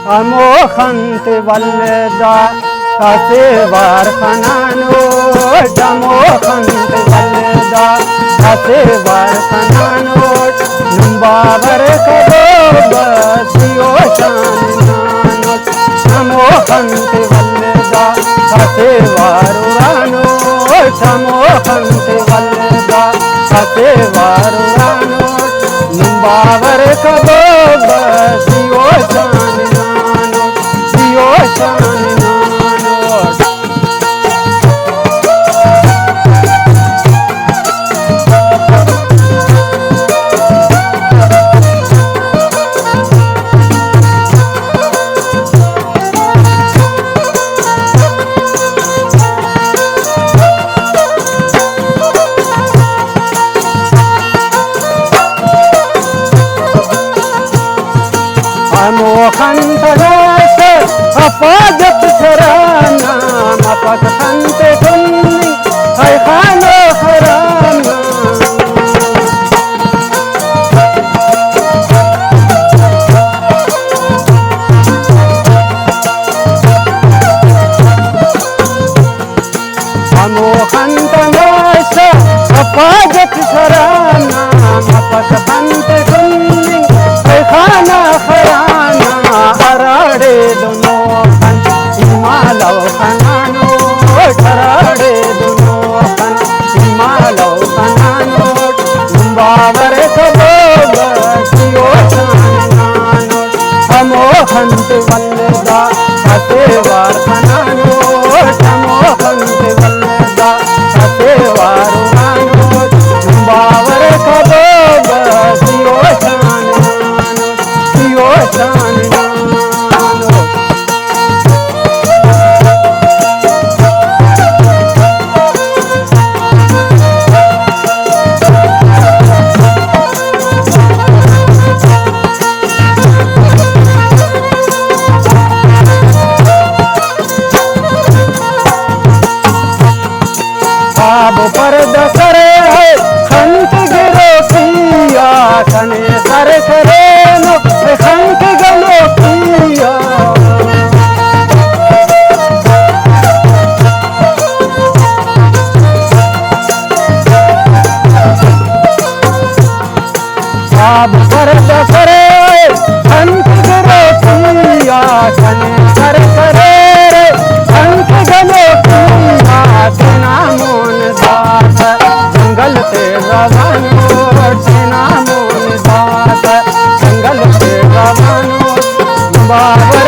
अमोखंत वल्दा कसेवार खनानो अमोखंत वल्दा कसेवार खनानो नुम्बावर करो बसियो शान नानो अमोखंत वल्दा कसेवार उरानो अमोखंत वल्दा कसेवार उरानो नुम्बावर करो बसियो शान अमोखंत अपाजत खराना मपक खंत धुन्नी है खानो खराना अमोखंत नाशा अपाजत खराना मपक खंत धुन्नी है खाना खराना अराड़े दोनों खन हिमालव खनानो ठराड़े दोनों खन हिमालव खनानो नुम्बावर कबो बसियो शान नानो अमोखंत वल्दा कसेवार खनानो अमोखंत वल्दा कसेवार उरानो नुम्बावर कबो बसियो शान नानो सियो शान नानो अब पर दसरे है खंत गिरो किया खने सर करे नो खंत गलो किया अब पर दसरे खंत गिरो किया खने सर करे खंत गलो किया तेना मोन दास जंगल ते रवानो तेना मोन दास जंगल ते रवानो बाबा